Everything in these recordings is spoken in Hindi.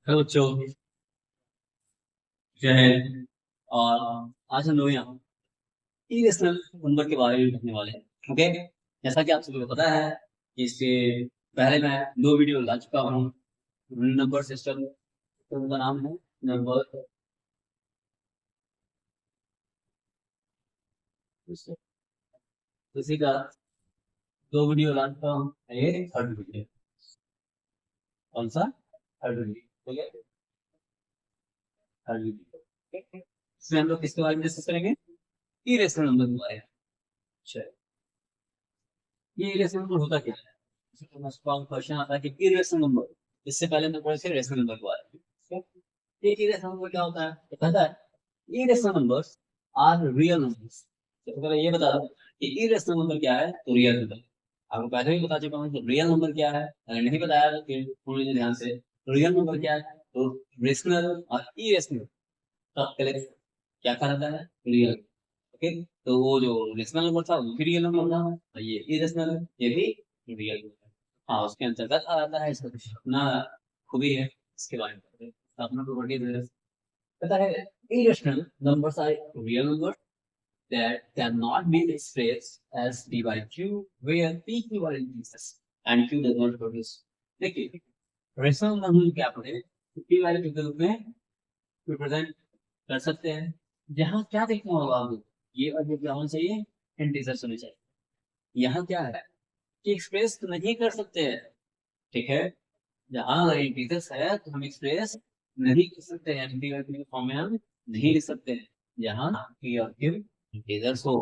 हेलो बच्चों, जय हिंद। और आज हम लोग यहाँ इरेशनल नंबर के बारे में पढ़ने वाले हैं। ओके, जैसा कि आप सभी को पता है कि इसके पहले मैं दो वीडियो ला चुका हूँ। नंबर सिस्टम, तो उनका नाम है नंबर। इसी का दो वीडियो ला चुका हूँ। ये थर्ड वीडियो। कौन सा? Third video. ठीक है, थर्ड वीडियो। इसमें हम लोग किसके बारे में डिस्कस करेंगे? इरेशनल नंबर के बारे में। अच्छा, ये इरेशनल नंबर होता क्या है? क्वेश्चन आता है कि इरेशनल नंबर। इससे पहले मैं पढ़े थे रेशनल नंबर के बारे में। ये इरेशनल नंबर क्या होता है तो कहता है irrational numbers are real numbers. तो पहले ये बता दो कि इरेशनल नंबर क्या है तो रियल नंबर। आपको पहले ही बता चुका हूँ कि रियल नंबर क्या है। अगर नहीं बताया तो फिर सुन लीजिए ध्यान से। रियल नंबर क्या है तो रेशनल और इरेशनल का कलेक्शन क्या कहलाता है? रियल। ओके, तो वो जो रेशनल नंबर था वो भी रियल नंबर था और ये इरेशनल है, ये भी रियल नंबर। हाँ, उसके अंतर्गत आ जाता है। इसका कुछ अपना खूबी है, इसके बारे में पढ़ते हैं। तो अपना प्रॉपर्टी पता है। irrational numbers are real numbers that cannot be expressed as p by q, where p are indices and q does not produce। देखिए, रेशनल नंबर क्या पढ़े तो p वाले के रूप में रिप्रेजेंट कर सकते हैं। यहाँ क्या देखना होगा आपको? ये और ये क्या होना चाहिए? इंटीजर्स होने चाहिए। यहाँ क्या है कि एक्सप्रेस नहीं कर सकते हैं। ठीक है, जहाँ अगर इंटीजर्स है तो हम एक्सप्रेस नहीं कर सकते हैं, इंटीजर फॉर्म में हम नहीं लिख सकते हैं। जहाँ पी और क्यू इंटीजर्स हो,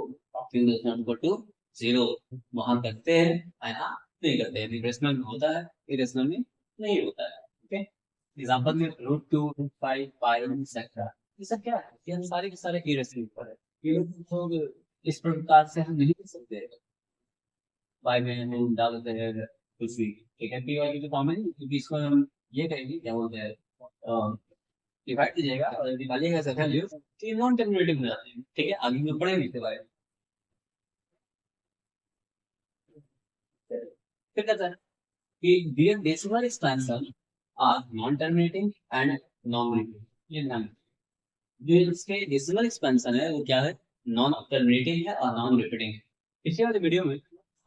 क्यू इक्वल टू जीरो, वहां करते हैं, यहाँ नहीं करते हैं। रेशनल में होता है, इरेशनल में नहीं होता है। ओके, एग्जांपल में रूट टू, रूट फाइव, पाई एक्सेट्रा, ये सब क्या है? ये हम सारे के सारे इरेशनल पर है। ये लोग इस प्रकार से हम नहीं लिख सकते। बाय में हम डाल देते हैं कुछ भी। ठीक है, पी वाई की फॉर्म है क्योंकि इसको हम ये कहेंगे क्या बोलते हैं, डिवाइड कीजिएगा और निकालिएगा ऐसा वैल्यू तो ये नॉन टर्मिनेटिव हो जाते हैं। ठीक है, आगे में पढ़ेंगे इसके बारे में। फिर कहता है कि their decimal expansion are non terminating and non repeating। ये ध्यान रखिए। जो इसके डेसिमल एक्सपेंशन है वो क्या है? नॉन टर्मिनेटिंग है और नॉन रिपीटिंग है। पिछले वाले वीडियो में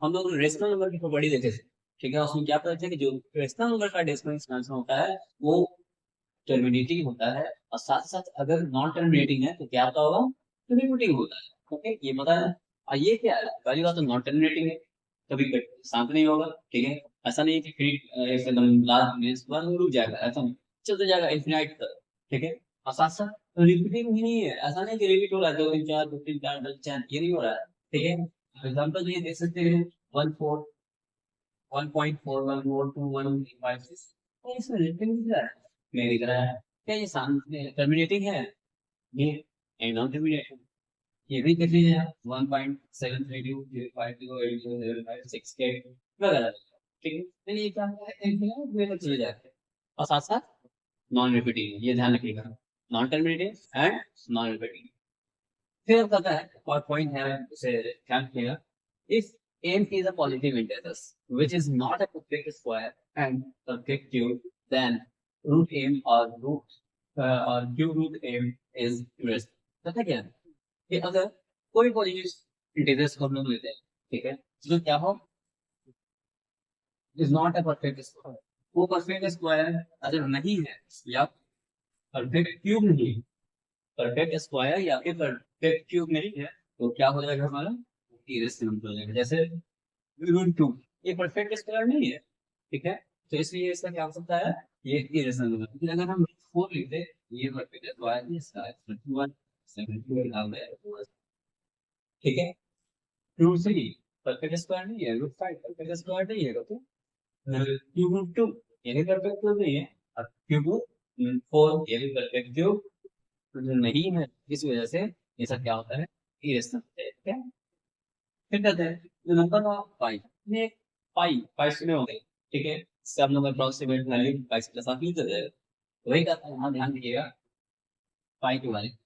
हम लोग रेशनल नंबर की प्रॉपर्टी देखे थे। ठीक है, उसमें क्या पता चला कि जो रेशनल नंबर का डेसिमल एक्सपेंशन होता है वो टर्मिनेटिंग होता है, और साथ साथ अगर नॉन टर्मिनेटिंग है तो क्या होता होगा? रिपीटिंग होता है। ओके, ये पता है। और ये क्या है? पहली बात तो नॉन टर्मिनेटिंग है, कभी शांत नहीं होगा। ठीक है, ऐसा नहीं है कि फिर एकदम लास्ट में रुक जाएगा, ऐसा नहीं, चलते जाएगा इनफिनाइट तक। ठीक है, और साथ साथ रिपीटिंग भी नहीं है। ऐसा नहीं कि रिपीट हो रहा है दो तीन चार, दो तीन चार, दस चार, ये नहीं हो रहा है। ठीक है, एग्जाम्पल ये देख सकते हैं, 1 4, 1.4, 1 4, 2 1 5 6। इसमें रिपीटिंग दिख रहा है? नहीं दिख रहा है। क्या ये शांत टर्मिनेटिंग है? ये नॉन टर्मिनेटिंग। ये भी कर लीजिए आप, 1.732 050 वगैरह। ठीक है, तो ये क्या है? चले जाते हैं। और साथ साथ नॉन रिपीटिंग, ये ध्यान रखिएगा, non terminating and non repeating. फिर कहता है और पॉइंट है, उसे ध्यान रखिएगा। If m is a positive integers which is not a perfect square and perfect cube, then root m or cube root m is irrational। पता क्या है कि अगर कोई पॉजिटिव इंटीजर्स को हम लोग लेते हैं, ठीक है, तो क्या हो? Is not a perfect square. वो परफेक्ट स्क्वायर अगर नहीं है या परफेक्ट क्यूब नहीं है, परफेक्ट स्क्वायर या फिर परफेक्ट क्यूब नहीं है, तो क्या हो जाएगा हमारा? इरेशनल हो जाएगा। जैसे रूट टू, ये परफेक्ट स्क्वायर नहीं है। ठीक है, तो इसलिए इसका क्या हो सकता है? ये इरेशनल होगा। लेकिन अगर हम फोर लिख दे, ये परफेक्ट स्क्वायर है, इसका 21 72 नाम है। ठीक है, रूट थ्री परफेक्ट स्क्वायर नहीं है, रूट फाइव परफेक्ट स्क्वायर नहीं है, तो क्यूब रूट टू ये भी परफेक्ट क्यूब नहीं है, और क्यूब रूट फोर ये भी परफेक्ट क्यूब नहीं है। इस वजह से ये सब क्या होता है? इरेशनल होता है। ठीक है, फिर कहते हैं नंबर ऑफ पाई। ये पाई पाई सुने होंगे। ठीक है, इससे हम लोग अप्रोक्सीमेट वैल्यू पाई प्लस आप यूज कर जाएगा। वही कहता है, यहाँ ध्यान दीजिएगा पाई के बारे में।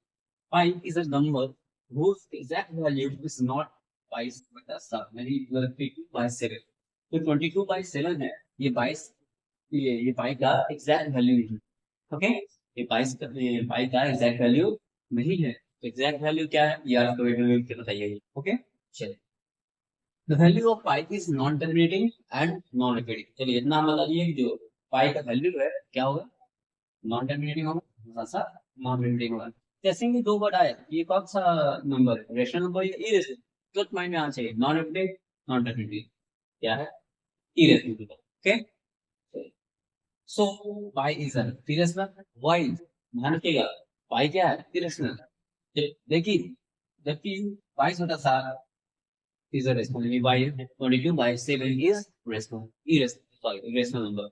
pi is a number whose exact value is not pi बटा 7, यानी 22/7। तो 22/7 है, ये 22, ये पाई का एग्जैक्ट वैल्यू नहीं है। ओके, ये पाई का एग्जैक्ट वैल्यू नहीं है, तो एग्जैक्ट वैल्यू क्या है ये आपको वीडियो में बताइए। ओके, चलिए, the value of pi is non terminating and non repeating. चलिए इतना हम बता दिए कि जो पाई का वैल्यू है क्या होगा, नॉन टर्मिनेटिंग होगा, साथ साथ नॉन रिपीटिंग होगा। जैसे कि दो वर्ड आए, ये कौन सा नंबर है, रेशनल नंबर या इरेशनल, तुरंत माइंड में आना चाहिए, नॉन रिपीटिंग नॉन टर्मिनेटिंग, क्या है, irrational. Okay, so pi is irrational, why, ध्यान रखिएगा, पाई क्या है, इरेशनल। देखिए, जबकि 22 बटा 7 is a rational number, by 22 by 7 is rational, irrational number।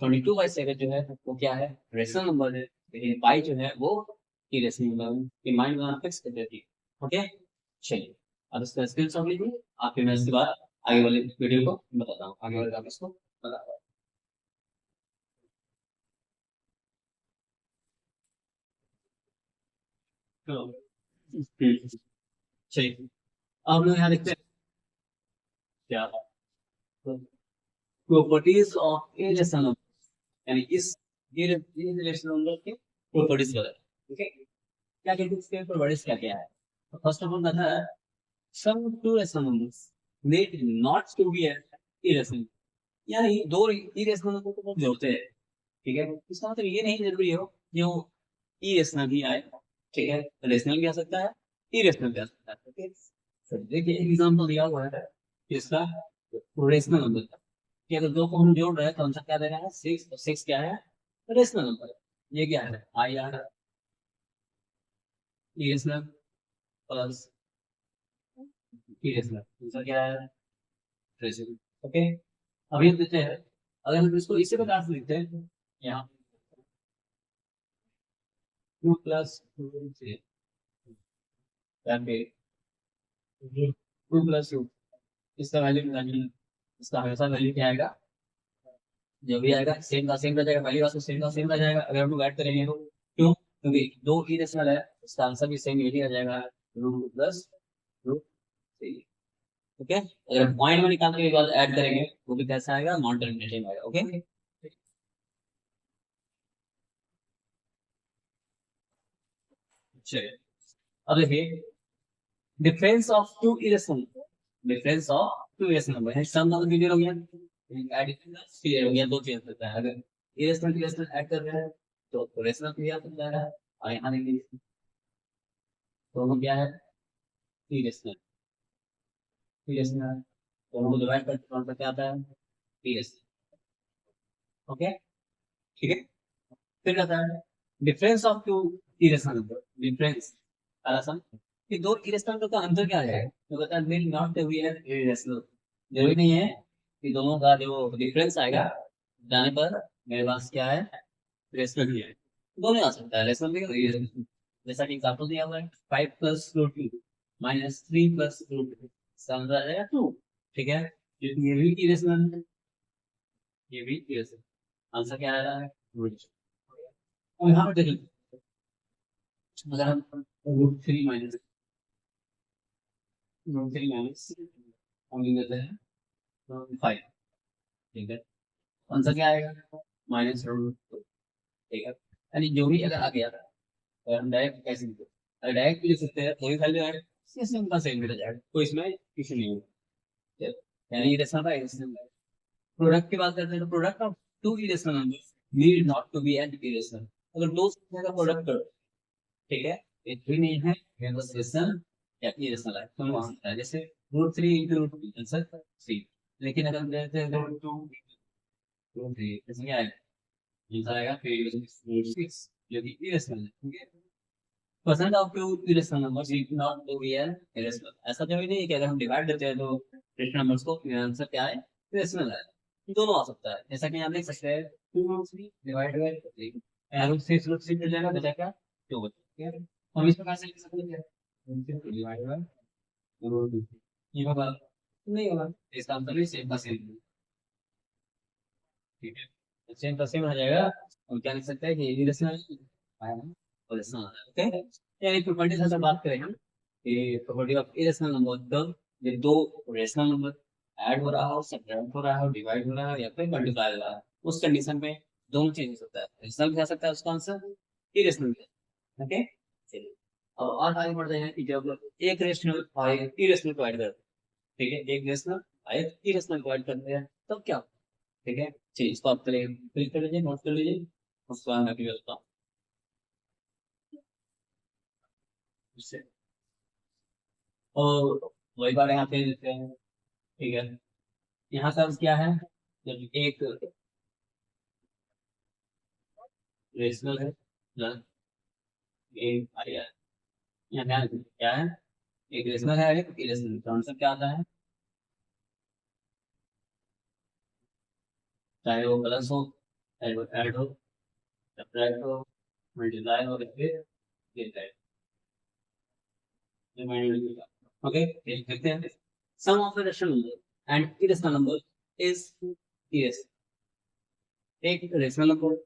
22 by 7 जो है वो क्या है, रेशनल नंबर है, लेकिन पाई जो है वो इरेशनल नंबर है। ये माइंड में फिक्स कर देती है। ओके, चलिए, अब इसका स्क्रीनशॉट लीजिए, आपके मैं इसके बाद आगे वाले वीडियो को बताता हूँ, आगे वाले इसको बताता हूँ। चलिए, अब हम लोग यहाँ देखते हैं क्या properties of a rational number, यानी इस ये रेशनल नंबर के प्रॉपर्टीज बताए। ठीक है, क्या कहते हैं इसके प्रॉपर्टीज क्या क्या है। तो फर्स्ट ऑफ ऑल कहता है sum two rational numbers need not to be irrational, यानी दो इरेशनल नंबर को जोड़ते हैं। ठीक है, इसका मतलब ये नहीं जरूरी हो कि वो इरेशनल भी आए, ठीक है, रेशनल भी आ सकता है, इरेशनल भी आ सकता है। ओके, तो देखिए एक एग्जांपल दिया हुआ है इसका, रेशनल नंबर का, कि अगर दो को हम जोड़ रहे हैं तो आंसर क्या दे रहा है, 6, और 6 क्या है, रेशनल नंबर। ये क्या है, I R irrational plus irrational, answer क्या है, रेशनल। ओके, अभी हम देखते हैं, अगर हम इसको इसी प्रकार से लिखते हैं, यहाँ 2 प्लस 2 2 प्लस 2, इसका वैल्यू निकालिए, इसका हमेशा वैल्यू क्या आएगा, जो भी आएगा सेम का सेम रह जाएगा, पहली बात तो सेम का सेम रह जाएगा अगर हम लोग ऐड करेंगे तो। क्यों, क्योंकि दो ही रेशनल है, इसका आंसर भी सेम यही आ जाएगा, root plus root three. Okay, अगर पॉइंट में निकाल के बाद ऐड करेंगे वो भी कैसा आएगा, नॉन टर्मिनेटिंग आएगा। ओके, चलिए, अब देखिए difference of two irrational, difference of two irrational number है, सम नंबर क्लियर हो गया, एडिशन क्लियर हो गया, दो चीज होता है, अगर इरेशनल इरेशनल ऐड कर रहे हैं तो रेशनल क्लियर होता है, और यहाँ देखिए दोनों क्या है, इरेशनल इरेशनल, दोनों को डिवाइड करके कौन सा क्या आता है, इरेशनल। ओके, ठीक है, फिर कहता है difference of two irrational number, difference आसान, कि दो इरेशनल नंबर का अंतर क्या है, तो कहता है need not to be an irrational, जरूरी नहीं है कि दोनों का जो डिफरेंस आएगा जाने पर मेरे पास क्या है, रेशनल भी है, दोनों आ सकता है, रेशनल भी और इरेशनल। जैसा कि एग्जांपल दिया हुआ है 5 plus root 2 minus 3 plus root 2, इसका आंसर आ जाएगा 2। ठीक है, क्योंकि ये भी इरेशनल है, ये भी इरेशनल, आंसर क्या आ रहा है, रूट। और यहाँ पर देखिए, अगर हम रूट थ्री माइनस हम लिख देते हैं 5, ठीक है, आंसर क्या आएगा, माइनस रूट 2। ठीक है, यानी जो भी अगर आ गया, अगर हम डायरेक्ट कैसे लिखते हैं, अगर डायरेक्ट भी लिख सकते हैं कोई वैल्यू आए, इससे उनका सेम मिल जाएगा, तो इसमें इशू नहीं होगा। यानी ये रेशनल है, इरेशनल है। प्रोडक्ट की बात करते हैं तो product of two irrational number need not to be an irrational, अगर दो संख्या का प्रोडक्ट करो, ठीक है, ये भी नहीं है, ये बस रेशनल या इरेशनल है, दोनों आ सकता है, जैसे रूट 3 इंटू रूट 2 आंसर 3, लेकिन अगर हम कहते हैं रूट 2 रूट 3 इसमें क्या आएगा, आंसर आएगा फिर रूट 6, जो कि इरेशनल है। ठीक है, percent of two irrational numbers need not to be an irrational, ऐसा जरूरी नहीं है कि अगर हम डिवाइड करते हैं तो रेशनल नंबर्स को आंसर क्या है, इरेशनल है, दोनों आ सकता है, जैसा कि आप देख सकते हैं 2 root 3 divide by 3, root 6 root 6 मिल जाएगा, बचेगा 2। ठीक है, हम इस प्रकार से लिख सकते हैं डिवाइड बाय रूट 2, ये होगा नहीं होगा, इसका आंसर भी सेम का सेम। ठीक है, सेम का सेम आ जाएगा, हम क्या लिख सकते हैं कि इरेशनल है ना, और रेशनल है। ओके, यानी प्रॉपर्टी से बात करें हम कि प्रॉपर्टी ऑफ इरेशनल नंबर, तब ये दो रेशनल नंबर ऐड हो रहा हो, सब्ट्रैक्ट हो रहा हो, डिवाइड हो रहा हो या फिर मल्टीप्लाई हो रहा है, उस कंडीशन में दोनों चेंज होता है, रेशनल भी आ सकता है उसका आंसर, इरेशनल भी। ओके चलिए अब और आगे बढ़ते हैं कि जब एक रेशनल और एक इरेशनल प्रोवाइड करते हैं, ठीक है, एक रेशनल और एक इरेशनल प्रोवाइड करते हैं तब क्या, ठीक है चलिए इसको आप पहले क्लिक कर लीजिए, नोट कर लीजिए, उसके बाद मैं भी बताता हूँ इससे। और वही बात यहाँ पे देते हैं, ठीक है, यहाँ सब क्या है, जब एक रेशनल है प्लस एक यहाँ क्या है, एक रेशनल है एक इरेशनल, तो आंसर क्या आता है, चाहे वो प्लस हो, चाहे वो ऐड हो, सब्ट्रैक्ट हो, मल्टीप्लाई हो, फिर डिवाइड, ओके देखते हैं। Sum of the rational number and irrational number is irrational, एक रेशनल नंबर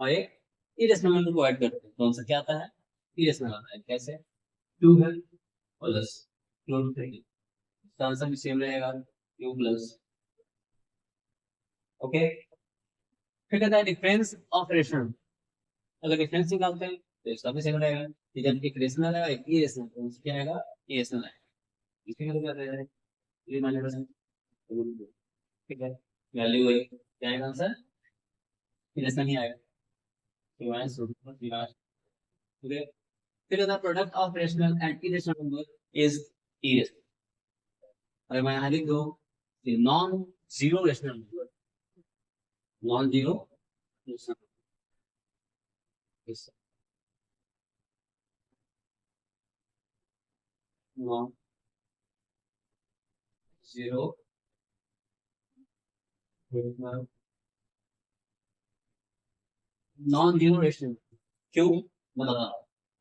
और एक इरेशनल नंबर को ऐड करते हैं कौन सा क्या आता है, इरेशनल आता है, कैसे, 2 है प्लस रूट 3, इसका आंसर भी सेम रहेगा 2 प्लस, ओके। फिर कहता है डिफरेंस ऑफ रेशनल, अगर डिफरेंस निकालते हैं तो इसका भी सेम रहेगा, कि जब एक रेशनल है एक इरेशनल तो उसका क्या आएगा, इरेशनल है, इसके मतलब क्या रहेगा, ये माइनस, ठीक है, वैल्यू वही क्या आएगा आंसर, इरेशनल ही आएगा, तो माइनस रूट प्लस, ओके। फिर the product of rational and irrational number is irrational, अगर मैं यहाँ लिख दूँ non zero rational number, non zero non zero non zero rational, क्यों बता,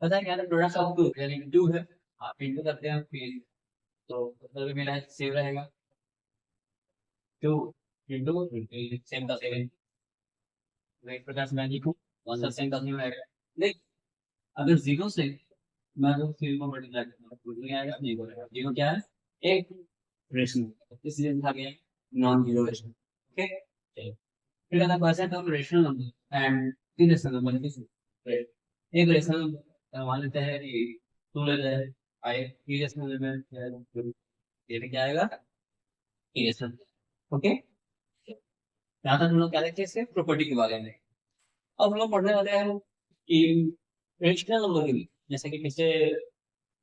पता है क्या है, प्रोडक्ट ऑफ टू यानी कि टू है, आप इंटू करते हैं फिर तो मतलब भी मेरा सेव रहेगा, टू इंटू सेम का सेवन, एक प्रकार से मैं लिखूँ वन सेम का सेम रहेगा, नहीं अगर जीरो से मैं तो जीरो को मल्टीप्लाई करता हूँ कुछ नहीं आएगा, जीरो रहेगा, जीरो क्या है एक रेशनल, इसलिए लिखा गया नॉन जीरो रेशनल, ओके चलिए। फिर कहता है percent of rational number and irrational number, एक रेशनल नंबर मान लेते हैं कि 2 लेते हैं, आए इरेशनल नंबर ये भी क्या आएगा इरेशनल, ओके। यहाँ तक हम लोग क्या देखते हैं इसके प्रॉपर्टी के बारे में, अब हम लोग पढ़ने वाले हैं कि रेशनल नंबर के बीच, जैसे कि पिछले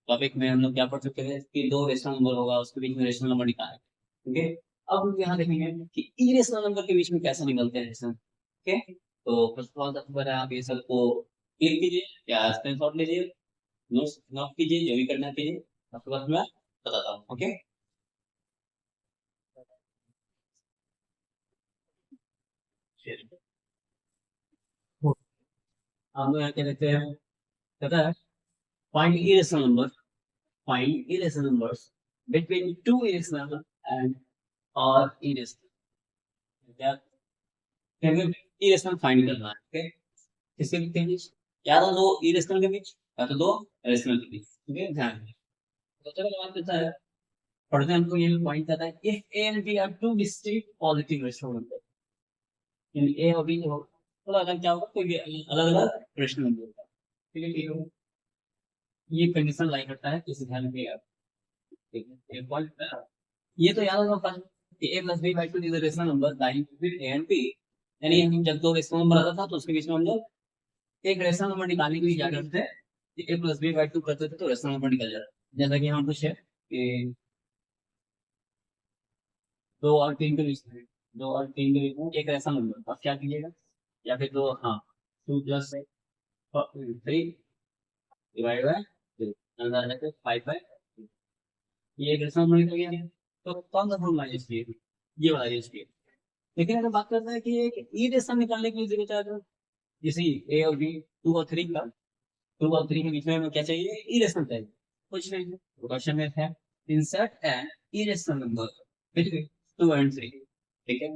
टॉपिक में हम लोग क्या पढ़ चुके थे कि दो रेशनल नंबर होगा उसके बीच में रेशनल नंबर निकालें, ठीक है। अब हम यहाँ देखेंगे कि इरेशनल नंबर के बीच में कैसे निकलते हैं रेशनल, ओके। तो फर्स्ट ऑफ ऑल सबसे पहले आप ये सब को क्लिक कीजिए या स्क्रीनशॉट लीजिए, नोट नोट कीजिए, जो भी करना कीजिए, उसके बाद मैं बताता हूँ, ओके। हम लोग यहाँ क्या देखते हैं, पता है find irrational number, find irrational numbers between two irrational and or irrational, क्या हमें irrational फाइंड करना है, ओके। किसके बीच के बीच, या तो दो irrational के बीच या तो दो rational के बीच, ठीक है ध्यान रखिए। तो चलो बात करता है, पढ़ते हैं, हमको ये पॉइंट करता है if a and b are two distinct positive rational numbers, यानी a और b हो तो अलग क्या होगा, कोई अलग अलग rational नंबर होगा, ठीक है ठीक है, ये कंडीशन लाई करता है, इसे ध्यान रखिएगा, ठीक है एक पॉइंट, ये तो याद होगा कि a plus b by two is a rational number lying between a and b, यानी हम जब दो रेशनल नंबर आता था तो उसके बीच में हम लोग एक रेशनल नंबर निकालने के लिए क्या करते थे, a plus b by two करते थे तो रेशनल नंबर निकल जाता, जैसा कि हम कुछ है कि दो और तीन के बीच में, दो और तीन के बीच में एक रेशनल नंबर, अब क्या कीजिएगा, या फिर दो हाँ 2 + 3 डिवाइड बाय 2 आंसर है 5/, ये एक रेशनल नंबर निकल गया, तो कौन सा फॉर्मूला यूज किए, ये वाला यूज किए। लेकिन अगर बात करते हैं कि एक ई रेशनल निकालने के लिए जरूरत है, जैसे ए और बी 2 और 3 का, 2 और 3 के बीच में हमें क्या चाहिए, ई रेशनल चाहिए, कुछ नहीं तो क्वेश्चन में है insert an irrational number between 2 and 3, ठीक है,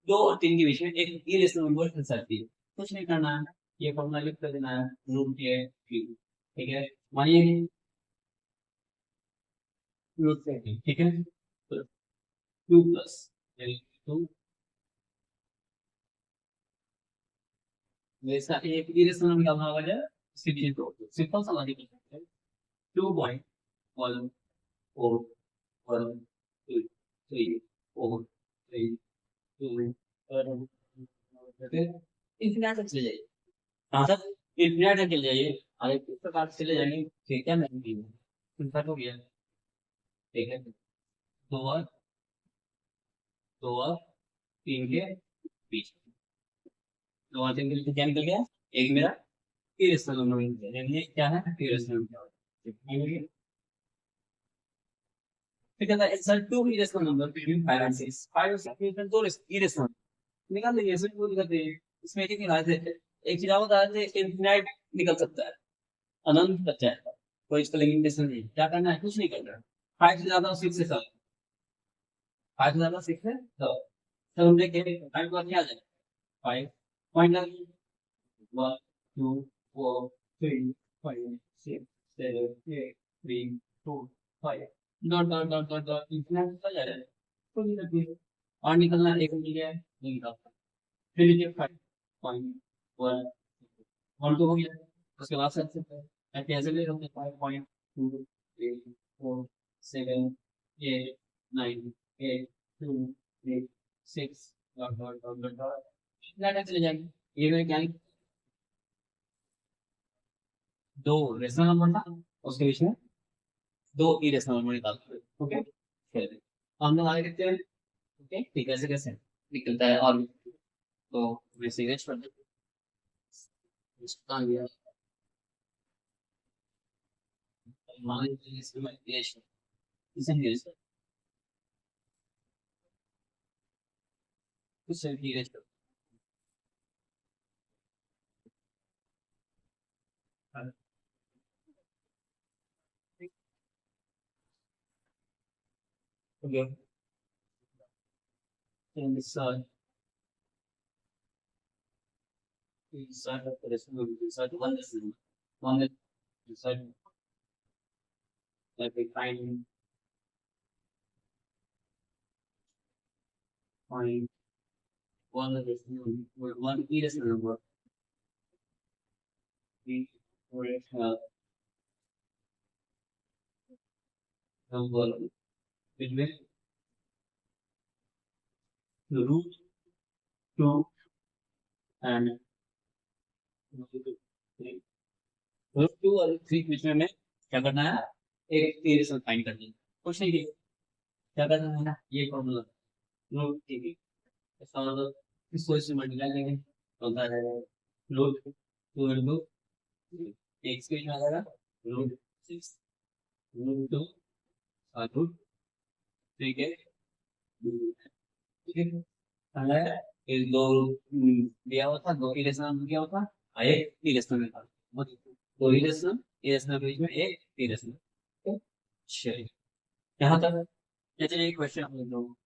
2 और 3 के बीच में एक ई रेशनल नंबर इंसर्ट कीजिए, कुछ नहीं करना है, ये फॉर्मूला लिख कर देना है रूट के, ठीक है, मानिए रूट के, ठीक है, तो 2 प्लस 2 वैसा एक इरेशनल निकालना होगा जब सिंपल तो सिंपल सा लॉजिक है 2.1 4 1 2 3 4 3 2 फिर इन्फिनिट तक चले जाइए कहाँ तक इन्फिनिट तक चले जाइए और इस प्रकार से चले जाएंगे ठीक है मैं भी इन्फिनिट हो गया ठीक है दो और तीन के बीच दो और तीन के बीच क्या निकल गया एक मेरा इरेशनल नंबर निकल गया यानी ये क्या है इरेशनल नंबर फिर कहता है insert two irrational number between 5 and 6 5 और 6 के बीच दो irrational निकाल देंगे इसमें कोई दिक्कत नहीं है इसमें एक ही निकाल थे एक चीज और बता रहे थे इनफिनाइट निकल सकता है अनंत बच जाएगा कोई इसका लिमिटेशन नहीं क्या करना है कुछ नहीं करना है 5 से ज्यादा 6 से कम 5 से ज्यादा 6 से कम तो हम देखें 5 को क्या आ जाएगा 5 पॉइंट लगे 1 2 4 3 5 6 7 8 3 2 5 dot dot dot dot dot infinite हो जाएगा कोई दिक्कत नहीं और निकलना एक मिल गया नहीं निकलता फिर लीजिए 5.1 वन तो हो गया उसके बाद से मैं कैसे ले रहा हूँ 5.2 3 4 7 8 9 8 2 8 6 dot dot dot dot dot इतना टाइम चले जाएंगे ये में क्या दो रेशनल नंबर था उसके बीच में दो इरेशनल नंबर निकालते हैं ओके फिर हम लोग आगे देखते हैं ओके ठीक है कैसे निकलता है और तो वैसे ही कर देते हैं इसका गया मान लीजिए इसमें इरेशनल इसे इरेशनल कुछ irrational okay inside inside of the decimal inside one decimal one inside like we find one decimal or one e decimal number e original number between the root 2 and root 3 root 2 और 3 बीच में हमें क्या करना है एक e decimal फाइंड करनी है कुछ नहीं क्या करना है ना ये फॉर्मूला रूट ठीक है इसका मतलब इसको इससे मल्टीप्लाई करेंगे तो होता है रूट 2 इंटू एक्स के आ जाएगा रूट 6 रूट 2 और रूट 3 के ठीक है हमें इस दो दिया हुआ था दो इरेशनल दिया हुआ था एक इरेशनल था दो इरेशनल इरेशनल के बीच में एक इरेशनल चलिए यहाँ तक चलिए एक क्वेश्चन हम लोग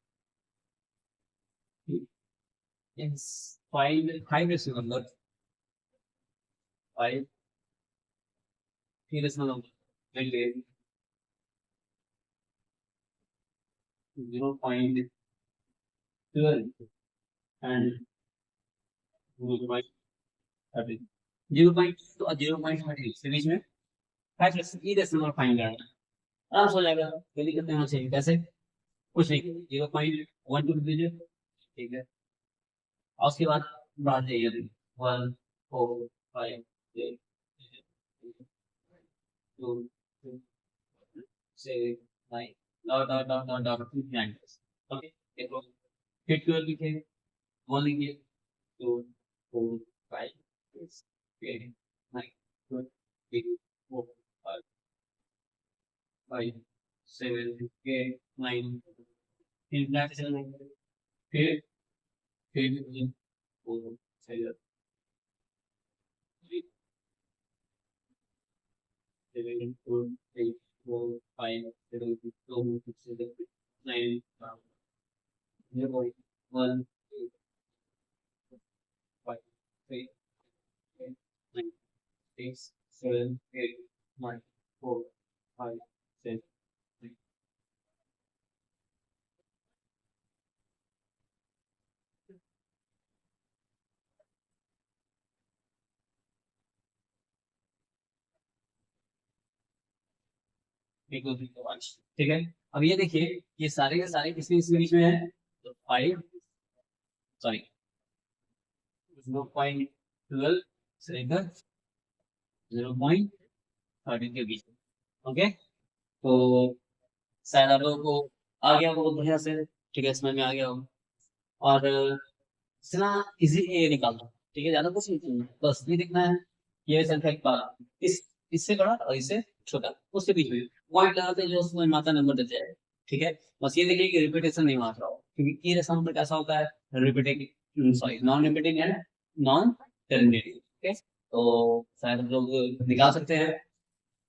five decimal number five three decimal number will be 0.12 and 0.30 0.2 और 0.30 के बीच में फाइव ई decimal फाइंड करना है आराम से हो जाएगा जल्दी कितने होना चाहिए कैसे कुछ नहीं 0.12 दीजिए ठीक है और उसके बाद बढ़ा जाइए 1 4 5 6 2 6 9 डॉट 9 ओके देखो फिर 12 लिखे 1 लिखिए 2 4 5 6 7 9 10 4 5 5 7 8 9 फिर ब्लैक से चलना फिर 4 6 7 4 8 4 5 7 2 6 9 0.1 5 3 8 9 6 7 8 9 4 5 6 3 इक्वल टू 5। ठीक है, अब ये देखिए ये सारे के सारे किसके इसके बीच में है, तो 5 सॉरी 0.12 से लेकर 0.13 के बीच में। ओके, तो शायद आप लोगों को आ गया होगा बढ़िया से, ठीक है, समझ में आ गया होगा। और इतना इजी ये निकालना, ठीक है, ज्यादा कुछ नहीं, बस ये देखना है ये संख्या की बात इस इससे बड़ा और इससे छोटा उसके बीच में पॉइंट लगाते हैं जो उसमें माता नंबर देते हैं। ठीक है, बस ये देखिए कि रिपीटेशन नहीं मार रहा हो, क्योंकि ई नंबर कैसा होता है, रिपीटिंग सॉरी नॉन रिपीटिंग है, नॉन टर्मिनेटिंग। ओके, तो शायद हम लोग निकाल सकते हैं,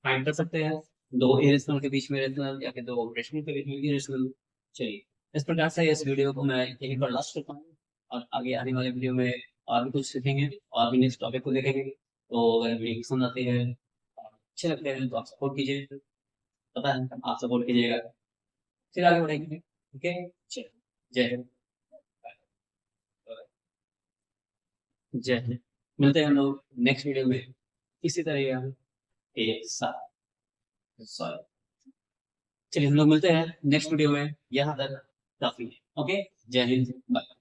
फाइंड कर सकते हैं दो इरेशनल के बीच में रेशनल या फिर दो रेशनल के बीच में इरेशनल। चलिए, इस प्रकार से इस वीडियो को मैं यहीं पर लास्ट करता हूँ, और आगे आने वाले वीडियो में और भी कुछ सीखेंगे और भी नेक्स्ट टॉपिक को देखेंगे। तो अगर वीडियो पसंद आती है और अच्छे लगते हैं तो आप सपोर्ट कीजिए, पता है आप सपोर्ट कीजिएगा, फिर आगे बढ़ेंगे। ओके, चलिए, जय हिंद, जय हिंद। मिलते हैं हम लोग नेक्स्ट वीडियो में इसी तरह एक साथ। सॉरी, चलिए हम लोग मिलते हैं नेक्स्ट वीडियो में, यहाँ तक काफी है। ओके, जय हिंद, बाय।